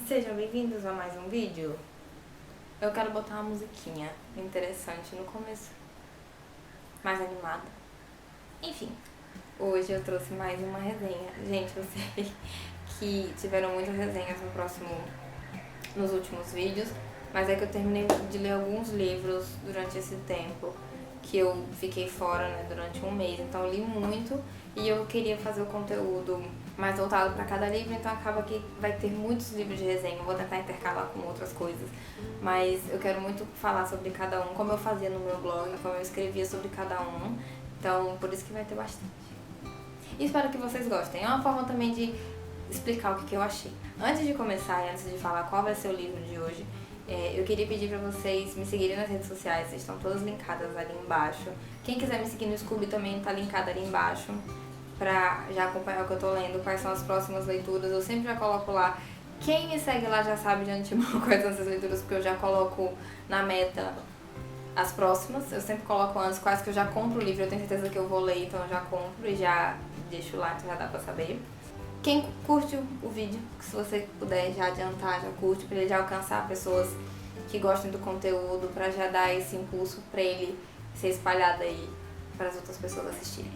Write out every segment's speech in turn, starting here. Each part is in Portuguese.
Sejam bem-vindos a mais um vídeo. Eu quero botar uma musiquinha interessante no começo, mais animada. Enfim, hoje eu trouxe mais uma resenha. Gente, eu sei que tiveram muitas resenhas nos últimos vídeos, mas é que eu terminei de ler alguns livros durante esse tempo que eu fiquei fora, né, durante um mês. Então eu li muito e eu queria fazer o conteúdo mais voltado para cada livro, então acaba que vai ter muitos livros de resenha. Eu vou tentar intercalar com outras coisas, mas eu quero muito falar sobre cada um, como eu fazia no meu blog, como eu escrevia sobre cada um. Então por isso que vai ter bastante. E espero que vocês gostem. É uma forma também de explicar o que eu achei. Antes de começar e antes de falar qual vai ser o livro de hoje, eu queria pedir pra vocês me seguirem nas redes sociais, vocês estão todas linkadas ali embaixo. Quem quiser me seguir no Scooby também tá linkado ali embaixo, pra já acompanhar o que eu tô lendo, quais são as próximas leituras. Eu sempre já coloco lá. Quem me segue lá já sabe de antemão quais são essas leituras, porque eu já coloco na meta as próximas. Eu sempre coloco antes quais que eu já compro o livro, eu tenho certeza que eu vou ler, então eu já compro e já deixo lá, então já dá pra saber. Quem curte o vídeo, se você puder já adiantar, já curte, pra ele já alcançar pessoas que gostem do conteúdo, pra já dar esse impulso pra ele ser espalhado aí para as outras pessoas assistirem.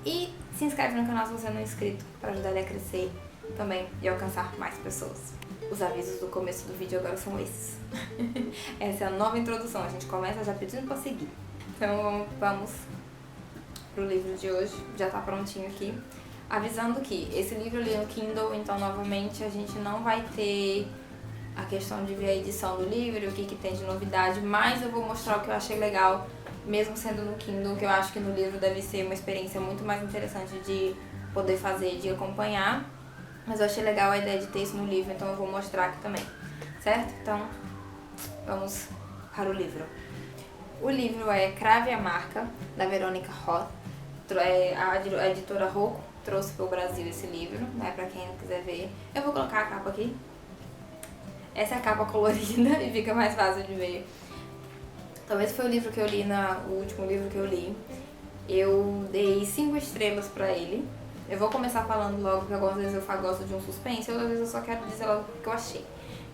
E se inscreve no canal se você não é inscrito, pra ajudar ele a crescer também e alcançar mais pessoas. Os avisos do começo do vídeo agora são esses. Essa é a nova introdução, a gente começa já pedindo pra seguir. Então vamos pro livro de hoje, já tá prontinho aqui. Avisando que esse livro eu li no Kindle, então novamente a gente não vai ter a questão de ver a edição do livro, o que tem de novidade, mas eu vou mostrar o que eu achei legal, mesmo sendo no Kindle, que eu acho que no livro deve ser uma experiência muito mais interessante de poder fazer, de acompanhar, mas eu achei legal a ideia de ter isso no livro, então eu vou mostrar aqui também, certo? Então, vamos para o livro. O livro é Crave a Marca, da Veronica Roth. A editora Rocco trouxe para o Brasil esse livro, né, para quem não quiser ver. Eu vou colocar a capa aqui. Essa é a capa colorida e fica mais fácil de ver. Talvez foi o livro que eu li, o último livro que eu li. Eu dei 5 estrelas pra ele. Eu vou começar falando logo, porque algumas vezes eu gosto de um suspense, outras vezes eu só quero dizer logo o que eu achei.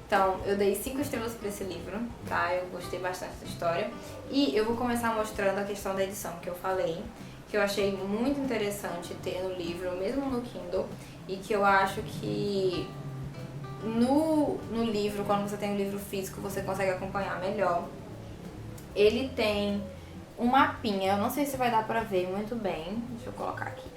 Então, eu dei 5 estrelas pra esse livro, tá? Eu gostei bastante da história. E eu vou começar mostrando a questão da edição que eu falei, que eu achei muito interessante ter no livro, mesmo no Kindle, e que eu acho que no livro, quando você tem um livro físico, você consegue acompanhar melhor. Ele tem um mapinha, eu não sei se vai dar pra ver muito bem, deixa eu colocar aqui.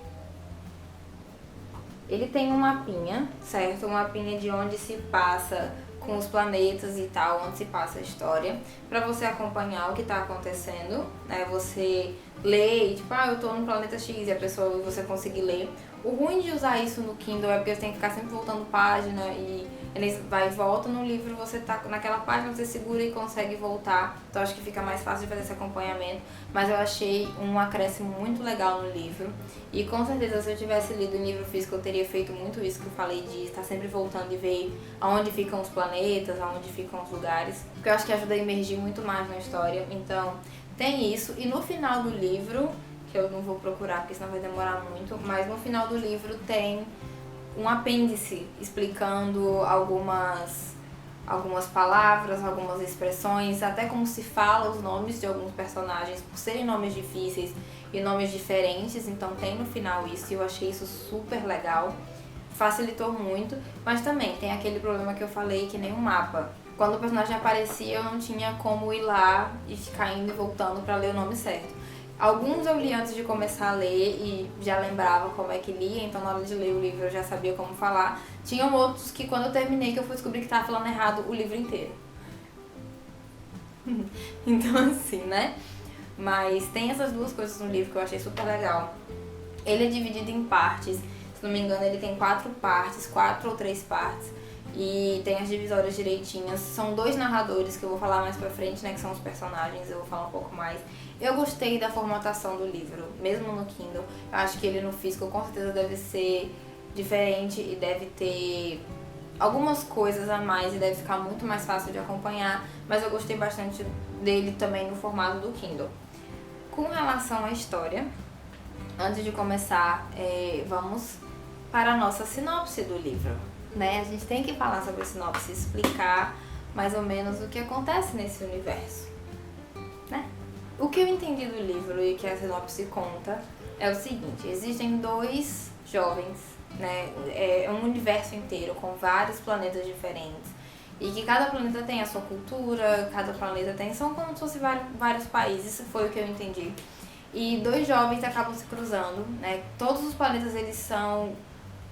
Ele tem um mapinha, certo? Um mapinha de onde se passa com os planetas e tal, onde se passa a história, pra você acompanhar o que tá acontecendo, né? Você lê e tipo, eu tô no planeta X e a pessoa, você conseguir ler. O ruim de usar isso no Kindle é porque você tem que ficar sempre voltando página e ele vai e volta. No livro você tá naquela página, você segura e consegue voltar, então acho que fica mais fácil de fazer esse acompanhamento, mas eu achei um acréscimo muito legal no livro e com certeza se eu tivesse lido em livro físico eu teria feito muito isso que eu falei, de estar sempre voltando e ver aonde ficam os planetas, aonde ficam os lugares, porque eu acho que ajuda a imergir muito mais na história. Então tem isso, e no final do livro, que eu não vou procurar porque senão vai demorar muito, mas no final do livro tem um apêndice explicando algumas palavras, algumas expressões, até como se fala os nomes de alguns personagens, por serem nomes difíceis e nomes diferentes, então tem no final isso, e eu achei isso super legal, facilitou muito, mas também tem aquele problema que eu falei, que nem um mapa. Quando o personagem aparecia, eu não tinha como ir lá e ficar indo e voltando pra ler o nome certo. Alguns eu li antes de começar a ler e já lembrava como é que lia, então na hora de ler o livro eu já sabia como falar. Tinham outros que quando eu terminei que eu fui descobrir que tava falando errado o livro inteiro. Então assim, né? Mas tem essas duas coisas no livro que eu achei super legal. Ele é dividido em partes, se não me engano ele tem 4 partes, 4 ou 3 partes. E tem as divisórias direitinhas. São 2 narradores que eu vou falar mais pra frente, né? Que são os personagens, eu vou falar um pouco mais. Eu gostei da formatação do livro, mesmo no Kindle. Eu acho que ele no físico com certeza deve ser diferente e deve ter algumas coisas a mais e deve ficar muito mais fácil de acompanhar. Mas eu gostei bastante dele também no formato do Kindle. Com relação à história, antes de começar, vamos para a nossa sinopse do livro, né? A gente tem que falar sobre a sinopse, explicar mais ou menos o que acontece nesse universo, né? O que eu entendi do livro e que a sinopse conta é o seguinte: existem dois jovens, né? É um universo inteiro com vários planetas diferentes e que cada planeta tem a sua cultura, cada planeta tem, são como se fossem vários países, isso foi o que eu entendi. E dois jovens acabam se cruzando, né? Todos os planetas eles são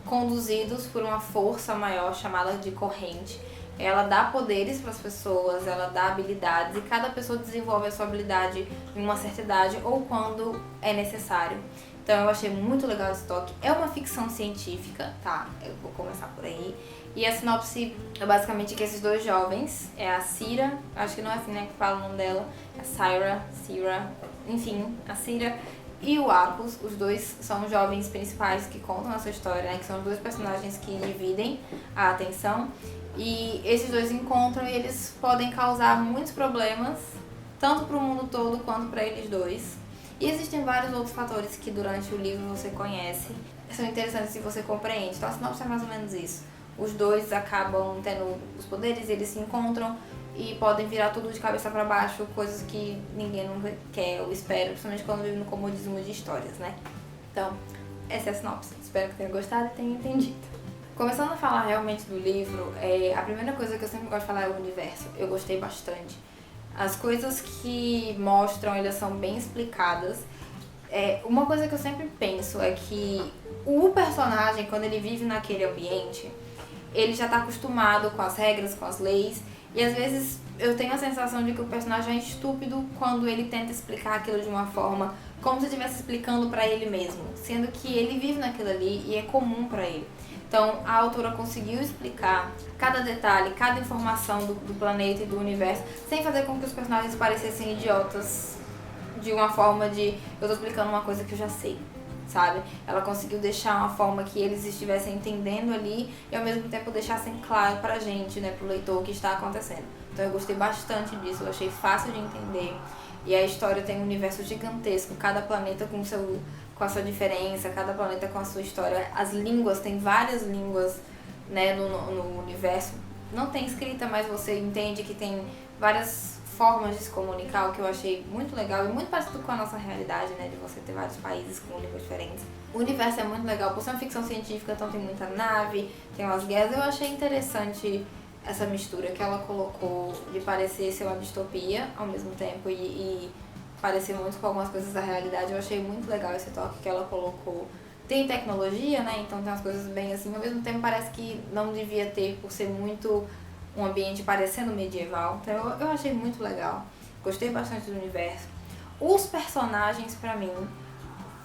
conduzidos por uma força maior chamada de corrente. Ela dá poderes para as pessoas, ela dá habilidades e cada pessoa desenvolve a sua habilidade em uma certa idade ou quando é necessário. Então eu achei muito legal esse toque. É uma ficção científica, tá? Eu vou começar por aí. E a sinopse é basicamente que esses dois jovens, é a Cira, acho que não é assim, né, que fala o nome dela, é Cira, enfim, a Cira e o Apus, os dois são os jovens principais que contam essa história, né, que são os dois personagens que dividem a atenção. E esses dois encontram e eles podem causar muitos problemas, tanto para o mundo todo quanto para eles dois. E existem vários outros fatores que durante o livro você conhece, são interessantes se você compreende. Então a sinopse é mais ou menos isso. Os dois acabam tendo os poderes, eles se encontram e podem virar tudo de cabeça para baixo, coisas que ninguém nunca quer ou espera, principalmente quando vive no comodismo de histórias, né? Então, essa é a sinopse. Espero que tenha gostado e tenha entendido. Começando a falar realmente do livro, a primeira coisa que eu sempre gosto de falar é o universo. Eu gostei bastante. As coisas que mostram, elas são bem explicadas. Uma coisa que eu sempre penso é que o personagem, quando ele vive naquele ambiente, ele já está acostumado com as regras, com as leis, e às vezes eu tenho a sensação de que o personagem é estúpido quando ele tenta explicar aquilo de uma forma como se estivesse explicando para ele mesmo, sendo que ele vive naquilo ali e é comum para ele. Então a autora conseguiu explicar cada detalhe, cada informação do planeta e do universo, sem fazer com que os personagens parecessem idiotas de uma forma de eu tô explicando uma coisa que eu já sei, sabe? Ela conseguiu deixar uma forma que eles estivessem entendendo ali e ao mesmo tempo deixassem claro pra gente, né, pro leitor, o que está acontecendo. Então eu gostei bastante disso, eu achei fácil de entender. E a história tem um universo gigantesco, cada planeta com a sua diferença, cada planeta com a sua história. As línguas, tem várias línguas, né, no universo. Não tem escrita, mas você entende que tem várias formas de se comunicar, o que eu achei muito legal e muito parecido com a nossa realidade, né, de você ter vários países com línguas diferentes. O universo é muito legal, por ser uma ficção científica, então tem muita nave, tem umas guerras. Eu achei interessante essa mistura que ela colocou de parecer ser uma distopia ao mesmo tempo e parecer muito com algumas coisas da realidade. Eu achei muito legal esse toque que ela colocou. Tem tecnologia, né, então tem umas coisas bem assim, ao mesmo tempo parece que não devia ter, por ser muito um ambiente parecendo medieval. Então eu achei muito legal. Gostei bastante do universo. Os personagens, pra mim,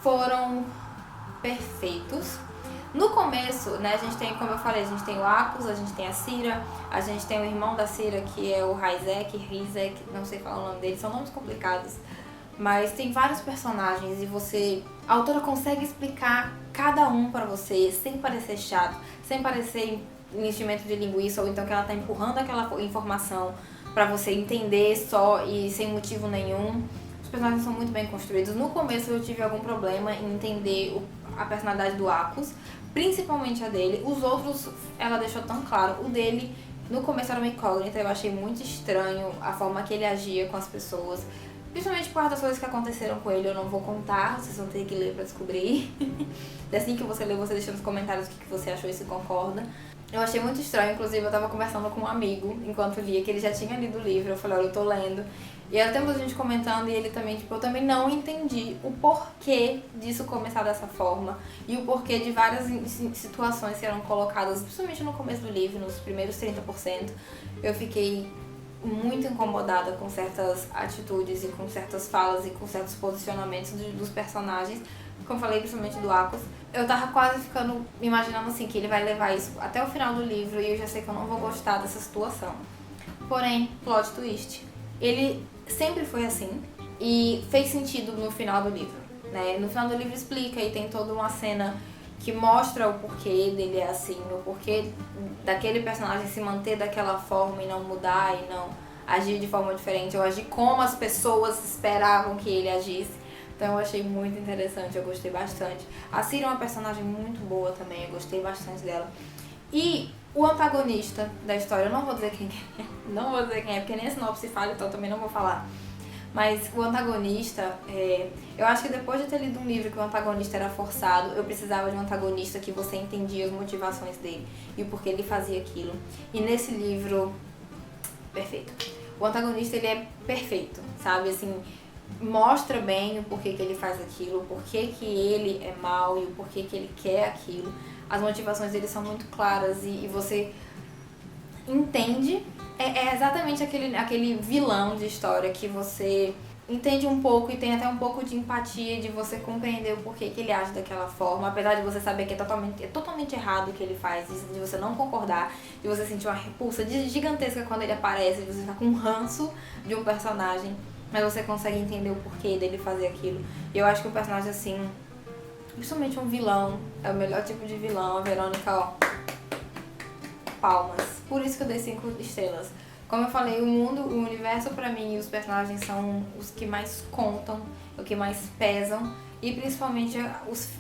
foram perfeitos. No começo, né, a gente tem, como eu falei, a gente tem o Apus, a gente tem a Cira, a gente tem o irmão da Cira, que é o Rizek, não sei falar o nome dele, são nomes complicados. Mas tem vários personagens e a autora consegue explicar cada um pra você, sem parecer chato, sem parecer enchimento de linguiça, ou então que ela tá empurrando aquela informação pra você entender só e sem motivo nenhum. Os personagens são muito bem construídos. No começo eu tive algum problema em entender a personalidade do Apus, principalmente a dele. Os outros ela deixou tão claro. O dele, no começo era uma incógnita, eu achei muito estranho a forma que ele agia com as pessoas. Principalmente por causa das coisas que aconteceram com ele, eu não vou contar, vocês vão ter que ler pra descobrir. Assim que você ler, você deixa nos comentários o que você achou e se concorda. Eu achei muito estranho, inclusive eu tava conversando com um amigo enquanto lia, que ele já tinha lido o livro, eu falei, olha, eu tô lendo. E aí temos a gente comentando e ele também, tipo, eu também não entendi o porquê disso começar dessa forma e o porquê de várias situações que eram colocadas, principalmente no começo do livro, nos primeiros 30%, eu fiquei muito incomodada com certas atitudes e com certas falas e com certos posicionamentos dos personagens, como eu falei, principalmente do Apus. Eu tava quase ficando, imaginando assim, que ele vai levar isso até o final do livro e eu já sei que eu não vou gostar dessa situação. Porém, plot twist. Ele sempre foi assim e fez sentido no final do livro, né? No final do livro explica e tem toda uma cena que mostra o porquê dele é assim, o porquê daquele personagem se manter daquela forma e não mudar e não agir de forma diferente, ou agir como as pessoas esperavam que ele agisse. Então eu achei muito interessante, eu gostei bastante. A Ciri é uma personagem muito boa também, eu gostei bastante dela. E o antagonista da história, eu não vou dizer quem é, não vou dizer quem é, porque nem a sinopse fala, então eu também não vou falar. Mas o antagonista, eu acho que depois de ter lido um livro que o antagonista era forçado, eu precisava de um antagonista que você entendia as motivações dele e o porquê ele fazia aquilo. E nesse livro, perfeito. O antagonista, ele é perfeito, sabe? Assim, mostra bem o porquê que ele faz aquilo, o porquê que ele é mau e o porquê que ele quer aquilo. As motivações dele são muito claras e você entende. É exatamente aquele vilão de história que você entende um pouco e tem até um pouco de empatia de você compreender o porquê que ele age daquela forma, apesar de você saber que é totalmente errado o que ele faz, de você não concordar, de você sentir uma repulsa gigantesca quando ele aparece, de você ficar com um ranço de um personagem, mas você consegue entender o porquê dele fazer aquilo. E eu acho que o personagem, assim, principalmente um vilão, é o melhor tipo de vilão. A Verônica, ó, palmas. Por isso que eu dei 5 estrelas. Como eu falei, o universo pra mim e os personagens são os que mais contam, o que mais pesam. E principalmente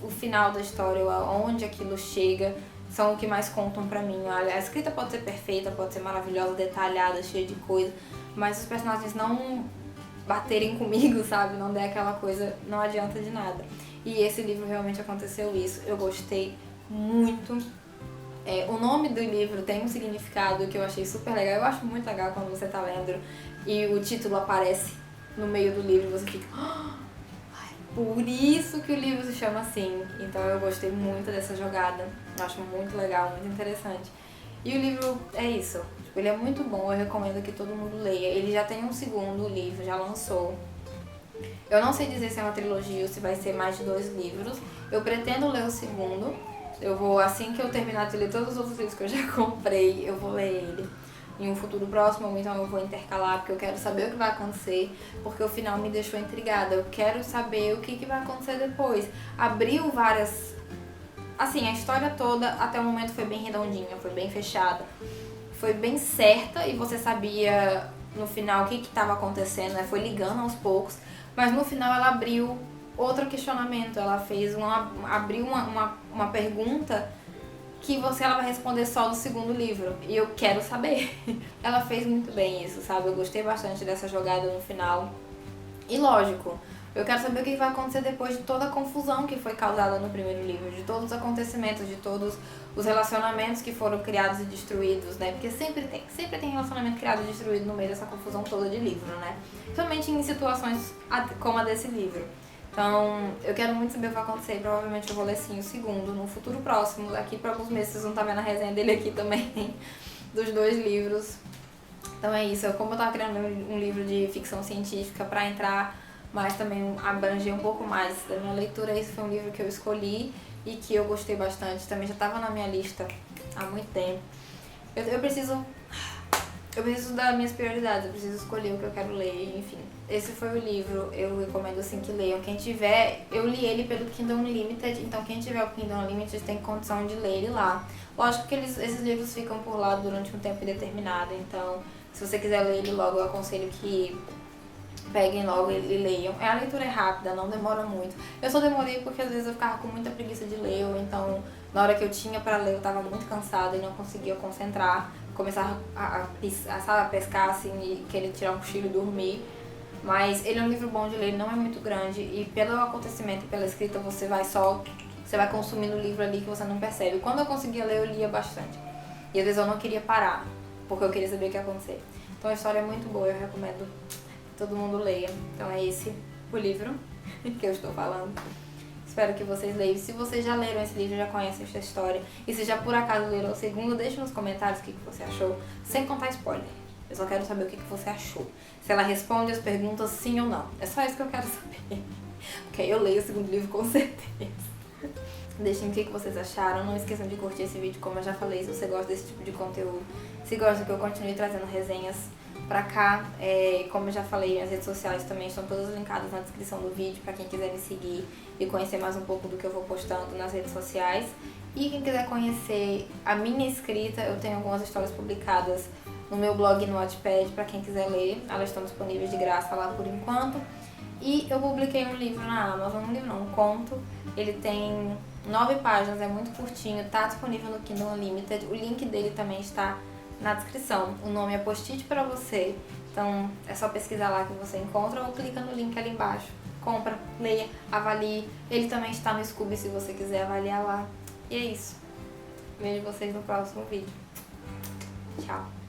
o final da história, onde aquilo chega, são o que mais contam pra mim. A escrita pode ser perfeita, pode ser maravilhosa, detalhada, cheia de coisa, mas se os personagens não baterem comigo, sabe? Não der aquela coisa, não adianta de nada. E esse livro realmente aconteceu isso. Eu gostei muito. O nome do livro tem um significado que eu achei super legal. Eu acho muito legal quando você tá lendo e o título aparece no meio do livro e você fica... por isso que o livro se chama assim. Então eu gostei muito dessa jogada. Eu acho muito legal, muito interessante. E o livro é isso. Ele é muito bom, eu recomendo que todo mundo leia. Ele já tem um segundo livro, já lançou. Eu não sei dizer se é uma trilogia ou se vai ser mais de 2 livros. Eu pretendo ler o segundo. Eu vou, assim que eu terminar de ler todos os outros livros que eu já comprei, eu vou ler ele em um futuro próximo, ou então eu vou intercalar, porque eu quero saber o que vai acontecer, porque o final me deixou intrigada. Eu quero saber o que vai acontecer depois. Abriu várias... Assim, a história toda até o momento foi bem redondinha, foi bem fechada. Foi bem certa e você sabia no final o que estava acontecendo, né? Foi ligando aos poucos, mas no final ela abriu outro questionamento, ela fez abriu uma pergunta que ela vai responder só no segundo livro, e eu quero saber. Ela fez muito bem isso, sabe? Eu gostei bastante dessa jogada no final. E lógico, eu quero saber o que vai acontecer depois de toda a confusão que foi causada no primeiro livro, de todos os acontecimentos, de todos os relacionamentos que foram criados e destruídos, né? Porque sempre tem relacionamento criado e destruído no meio dessa confusão toda de livro, né? Principalmente em situações como a desse livro. Então, eu quero muito saber o que vai acontecer e provavelmente eu vou ler sim o segundo, no futuro próximo, daqui para alguns meses. Vocês vão estar vendo a resenha dele aqui também, dos 2 livros. Então é isso, como eu tava criando um livro de ficção científica para entrar, mas também abranger um pouco mais da minha leitura, esse foi um livro que eu escolhi e que eu gostei bastante, também já estava na minha lista há muito tempo. Eu preciso das minhas prioridades, eu preciso escolher o que eu quero ler, enfim. Esse foi o livro, eu recomendo assim que leiam. Quem tiver, eu li ele pelo Kindle Unlimited, então quem tiver o Kindle Unlimited tem condição de ler ele lá. Lógico que esses livros ficam por lá durante um tempo indeterminado, então se você quiser ler ele logo, eu aconselho que peguem logo e leiam. A leitura é rápida, não demora muito. Eu só demorei porque às vezes eu ficava com muita preguiça de ler, ou então na hora que eu tinha pra ler eu tava muito cansada e não conseguia concentrar. Começar a pescar assim e querer tirar um cochilo e dormir. Mas ele é um livro bom de ler, ele não é muito grande e pelo acontecimento e pela escrita você vai consumindo o livro ali que você não percebe. Quando eu conseguia ler, eu lia bastante. E às vezes eu não queria parar, porque eu queria saber o que ia acontecer. Então a história é muito boa, eu recomendo que todo mundo leia. Então é esse o livro que eu estou falando. Espero que vocês leiam. Se vocês já leram esse livro, já conhecem essa história, e se já por acaso leram o segundo, deixa nos comentários o que você achou, sem contar spoiler. Eu só quero saber o que você achou. Se ela responde as perguntas sim ou não. É só isso que eu quero saber. Porque eu leio o segundo livro com certeza. Deixem o que vocês acharam. Não esqueçam de curtir esse vídeo, como eu já falei, se você gosta desse tipo de conteúdo. Se gosta que eu continue trazendo resenhas pra cá, como eu já falei, minhas redes sociais também estão todas linkadas na descrição do vídeo pra quem quiser me seguir e conhecer mais um pouco do que eu vou postando nas redes sociais. E quem quiser conhecer a minha escrita, eu tenho algumas histórias publicadas no meu blog no Wattpad, pra quem quiser ler. Elas estão disponíveis de graça lá por enquanto. E eu publiquei um livro na Amazon, um livro não, um conto. Ele tem 9 páginas, é muito curtinho, tá disponível no Kindle Unlimited. O link dele também está na descrição. O nome é Post-it pra você. Então é só pesquisar lá que você encontra ou clica no link ali embaixo. Compra, leia, avalie. Ele também está no Scooby se você quiser avaliar lá. E é isso. Vejo vocês no próximo vídeo. Tchau.